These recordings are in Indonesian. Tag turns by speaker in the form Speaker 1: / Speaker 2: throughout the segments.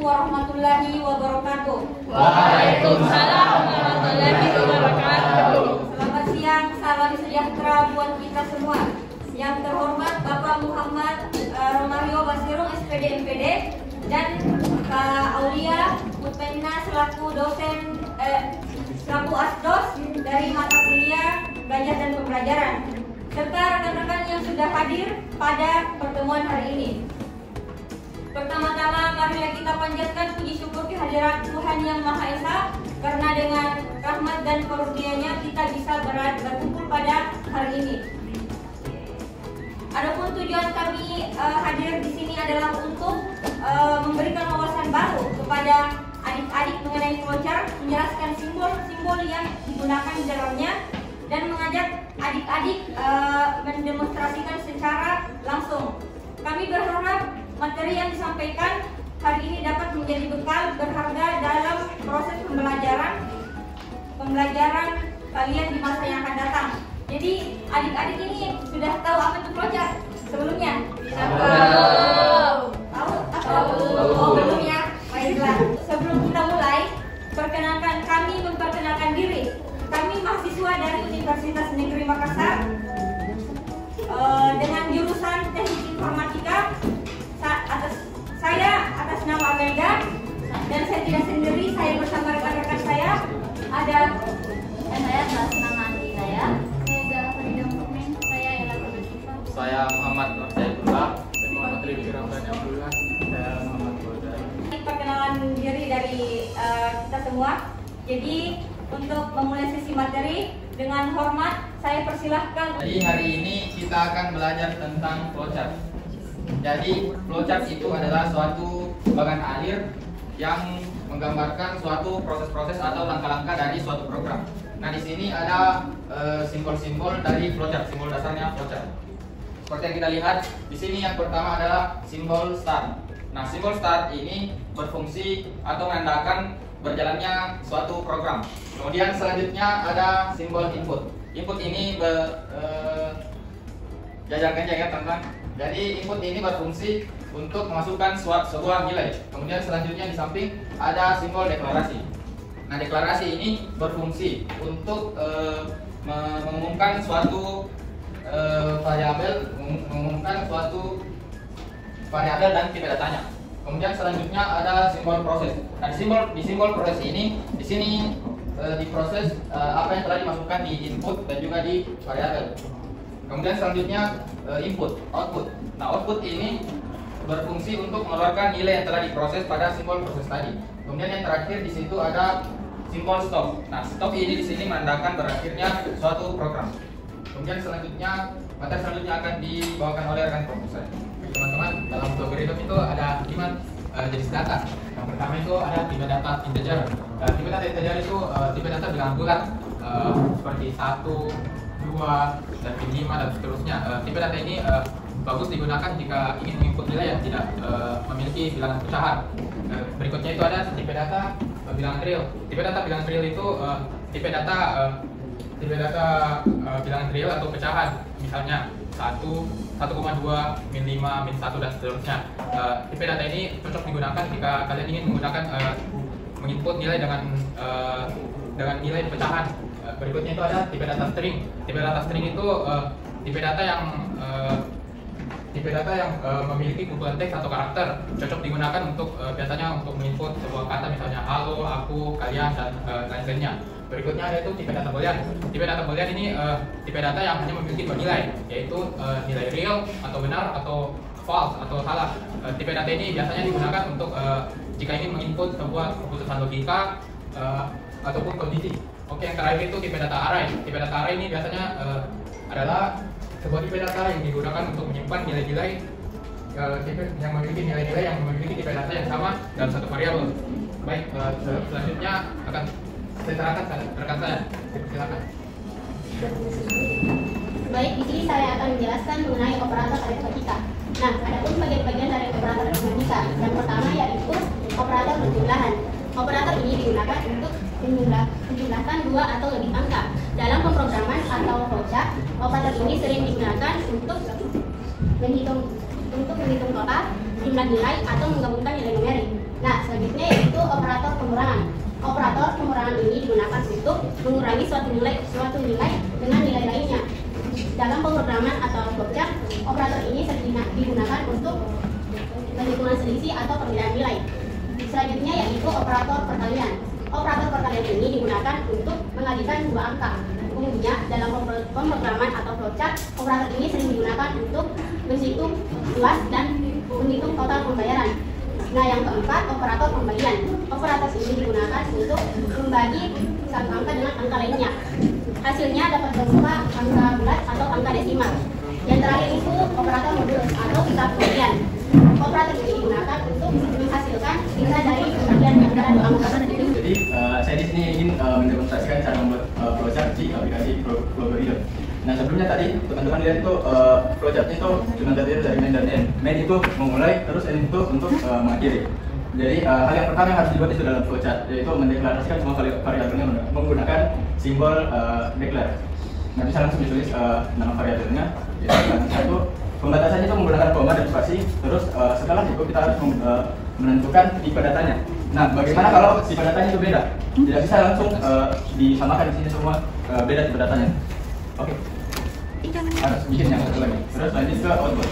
Speaker 1: warahmatullahi wabarakatuh.
Speaker 2: Waalaikumsalam warahmatullahi wabarakatuh.
Speaker 1: Selamat siang, salam sejahtera buat kita semua. Yang terhormat Bapak Muhammad Romario Basirung SPD MPD dan Kak Aulia Mutmainah selaku dosen selaku asdos dari mata kuliah belajar dan pembelajaran, serta rekan-rekan yang sudah hadir pada pertemuan hari ini. Pertama-tama marilah kita panjatkan puji syukur kehadiran Tuhan Yang Maha Esa, karena dengan rahmat dan karunia-Nya kita bisa berkumpul pada hari ini. Adapun tujuan kami hadir di sini adalah untuk memberikan wawasan baru kepada adik-adik mengenai flowchart, menjelaskan simbol-simbol yang digunakan di dalamnya, dan mengajak adik-adik mendemonstrasikan secara langsung. Kami berharap materi yang disampaikan hari ini dapat menjadi bekal berharga dalam proses pembelajaran kalian di masa yang akan datang. Jadi adik-adik ini sudah tahu apa itu flowchart sebelumnya? Tahu? Belum ya? Baiklah. Sebelum kita mulai, kami memperkenalkan diri. Kami mahasiswa dari Universitas Negeri Makassar dengan jurusan Teknik Informatika. Saya atas nama Amelda, dan saya tidak sendiri, saya bersama rekan-rekan saya. Ada
Speaker 2: Saya atas nama Andi saya Zahra Farida Mukmin, saya Ella Farida.
Speaker 3: Saya Muhammad Nursaidullah, saya Muhammad Ridhi Ramdhani Abdullah, saya Muhammad Bodai.
Speaker 1: perkenalan diri dari kita semua. Jadi untuk memulai sesi materi, dengan hormat saya persilahkan.
Speaker 3: Jadi hari ini kita akan belajar tentang flowchart. Jadi flowchart itu adalah suatu bagan alir yang menggambarkan suatu proses-proses atau langkah-langkah dari suatu program. Nah, di sini ada simbol-simbol dari flowchart, simbol dasarnya flowchart. Seperti yang kita lihat di sini, yang pertama adalah simbol start. Nah, simbol start ini berfungsi atau menandakan berjalannya suatu program. Kemudian selanjutnya ada simbol input. Input ini jajarkan ya teman-teman. Jadi input ini berfungsi untuk memasukkan sebuah nilai. Kemudian selanjutnya di samping ada simbol deklarasi. Nah, deklarasi ini berfungsi untuk mengumumkan suatu variabel, mengumumkan suatu variabel dan tipe datanya. Kemudian selanjutnya ada simbol proses. Nah, di simbol proses ini, di sini diproses apa yang telah dimasukkan di input dan juga di variabel. Kemudian selanjutnya input, output. Nah, output ini berfungsi untuk mengeluarkan nilai yang telah diproses pada simbol proses tadi. Kemudian yang terakhir di situ ada simbol stop. Nah, stop ini di sini menandakan berakhirnya suatu program. Kemudian selanjutnya materi selanjutnya akan dibawakan oleh rekan profesor. Teman-teman, dalam algoritma itu ada 5 jenis data. Yang pertama itu ada tipe data integer. Tipe data integer itu tipe data bilangan bulat, seperti 1, 2, dan 5 dan seterusnya. Tipe data ini bagus digunakan jika ingin menginput nilai yang tidak memiliki bilangan pecahan. Berikutnya itu ada tipe data bilangan real. Tipe data bilangan real itu tipe data bilangan real atau pecahan. Misalnya 1, 1,2, min 5, min 1 dan seterusnya. Tipe data ini cocok digunakan jika kalian ingin menggunakan menginput nilai dengan nilai pecahan. Berikutnya itu ada tipe data string. Tipe data string itu tipe data yang memiliki kumpulan teks atau karakter, cocok digunakan untuk biasanya untuk menginput sebuah kata, misalnya halo, aku, kalian, dan lain-lainnya. Berikutnya ada itu tipe data boolean. Tipe data boolean ini tipe data yang hanya memiliki 2 nilai, yaitu nilai real atau benar atau false atau salah. Tipe data ini biasanya digunakan untuk jika ingin menginput sebuah keputusan logika ataupun kondisi. Oke, yang terakhir itu tipe data array. Tipe data array ini biasanya adalah sebuah tipe data yang digunakan untuk menyimpan nilai-nilai yang memiliki nilai-nilai yang memiliki tipe data yang sama dalam satu variabel. Baik, selanjutnya akan saya serahkan rekan saya. Silakan.
Speaker 4: Baik, di sini saya akan menjelaskan mengenai operator aritmetika. Nah, adapun bagian-bagian dari operator aritmetika. Yang pertama yaitu operator penjumlahan. Operator ini digunakan untuk menjumlahkan dua atau lebih angka. Dalam pemrograman atau flowchart, operator ini sering digunakan untuk menghitung total, jumlah nilai, atau menggabungkan nilai numerik. Nah, selanjutnya yaitu operator pengurangan. Operator pengurangan ini digunakan untuk mengurangi suatu nilai dengan nilai lainnya. Dalam pemrograman atau flowchart, operator ini sering digunakan untuk perhitungan selisih atau perbedaan nilai. Selanjutnya yaitu operator perkalian. Operator perkalian ini digunakan untuk mengalikan dua angka. Umumnya dalam pemrograman atau flowchart, operator ini sering digunakan untuk menghitung luas dan menghitung total pembayaran. Nah, yang keempat, operator pembagian. Operator ini digunakan untuk membagi satu angka dengan angka lainnya. Hasilnya dapat berupa angka bulat atau angka desimal. Yang terakhir itu operator modulus atau hisab pembagian. Operator ini digunakan untuk menghasilkan sisa dari pembagian antara dua angka.
Speaker 5: Jadi saya di sini ingin mendemonstrasikan cara membuat flowchart di aplikasi Flowgo. Nah, sebelumnya tadi teman-teman lihat itu flowchartnya itu cuma terdiri dari main dan end. Main itu memulai, terus end itu untuk mengakhiri. Jadi hal yang pertama yang harus dibuat itu dalam flowchart yaitu mendeklarasikan semua variabelnya menggunakan simbol declare. Nah, bisa langsung ditulis nama variabelnya. Yang satu, pembatasannya itu menggunakan koma dan spasi. Terus setelah itu kita harus menentukan tipe datanya. Nah, bagaimana kalau tipe datanya itu beda? Tidak bisa langsung disamakan di sini semua beda tipe datanya. Oke. Harus bikin yang satu lagi. Terus lanjut ke output.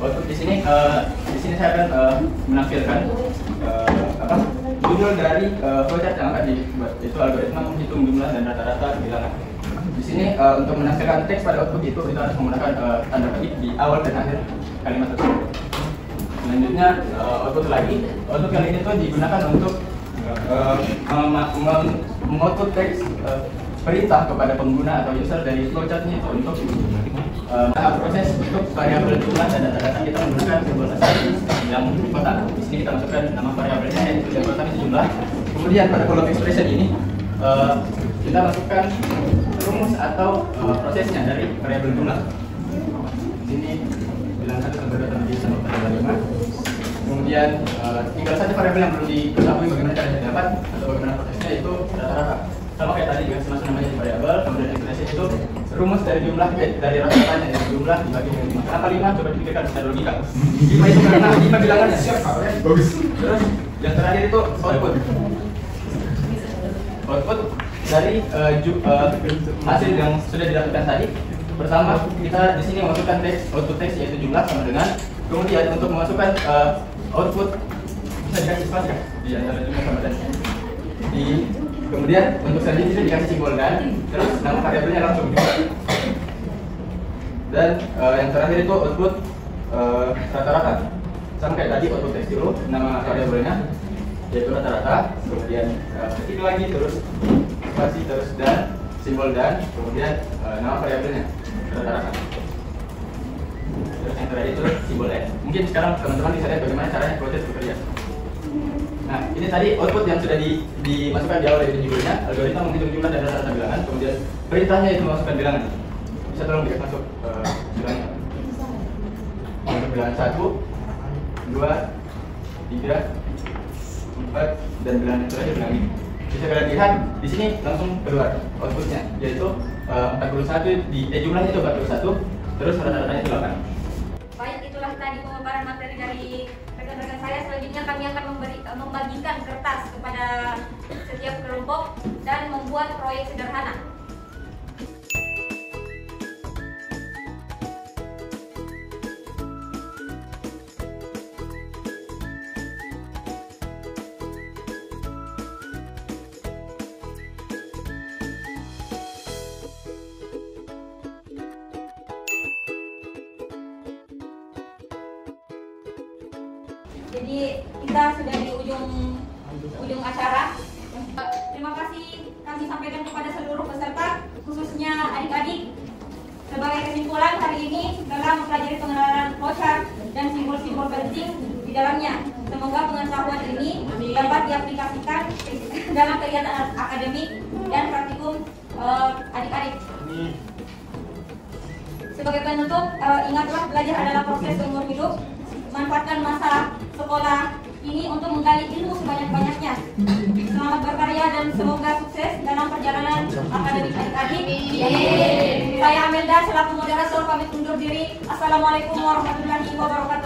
Speaker 5: Output di sini saya akan menampilkan judul dari flowchart yang akan dibuat, yaitu algoritma menghitung jumlah dan rata-rata bilangan. Di sini untuk menampilkan teks pada output itu kita harus menggunakan tanda petik di awal dan akhir kalimat tersebut. Selanjutnya output lagi. Output kali ini tuh digunakan untuk mengoutput teks perintah kepada pengguna atau user dari flowchartnya itu untuk proses untuk variabel jumlah dan data-data kita menggunakan simbol yang kotak. Di sini kita masukkan nama variabelnya yaitu yang kotak itu jumlah. Kemudian pada kolom expression ini kita masukkan rumus atau prosesnya dari variabel jumlah. Di sini bilangan 1 sampai 2 tadi sama variabel 5. Kemudian tinggal saja variabel yang perlu diketahui bagaimana caranya didapat atau bagaimana prosesnya itu rata-rata. Sama kayak tadi dengan sama namanya variabel, kemudian expression itu rumus dari jumlah dari rata-ratanya ya, jumlah dibagi dengan 5. Kenapa 5? Coba dipikirkan secara logika. 5 itu karena 5 bilangannya. Bagus. Terus yang terakhir itu output. Output dari hasil yang sudah didapatkan tadi. Pertama kita di sini memasukkan teks, output teks yaitu jumlah sama dengan. Kemudian untuk memasukkan output bisa dikasih spasi kan? Di antara jumlah sama dan kemudian untuk selanjutnya itu dikasih simbol dan terus nama variabelnya langsung juga. Dan yang terakhir itu output rata-rata. Sama kayak tadi output teks dulu nama variabelnya yaitu rata-rata, kemudian ketik lagi terus spasi terus dan simbol dan kemudian nama variabelnya rata-rata. Terus yang terakhir itu simbol n. Mungkin sekarang teman-teman bisa lihat bagaimana caranya proses bekerja. Nah, ini tadi output yang sudah dimasukkan di awal dari judulnya, algoritma menghitung jumlah dan rata-rata bilangan. Kemudian perintahnya itu memasukkan bilangan. Bisa tolong dikasih masuk bilangnya. Untuk bilangan 1, 2, 3, 4, dan bilangan yang terakhir bilangan ini. Bisa kalian lihat di sini langsung keluar outputnya, yaitu 41 jumlahnya itu 41, terus rata-ratanya 8.
Speaker 1: Baik, itulah tadi pemaparan materi dari rekan-rekan saya. Selanjutnya kami akan membagikan kertas kepada setiap kelompok dan membuat proyek sederhana. Jadi kita sudah di ujung acara. Terima kasih kami sampaikan kepada seluruh peserta, khususnya adik-adik. Sebagai kesimpulan hari ini dalam mempelajari pengenalan flowchart dan simbol-simbol penting di dalamnya. Semoga pengetahuan ini dapat diaplikasikan dalam kegiatan akademik dan praktikum adik-adik. Sebagai penutup, ingatlah belajar adalah proses seumur hidup. Manfaatkan masa sekolah ini untuk menggali ilmu sebanyak-banyaknya. Selamat berkarya dan semoga sukses dalam perjalanan akademik adik-adik. Saya Amelda selaku moderator pamit undur diri. Assalamualaikum warahmatullahi wabarakatuh.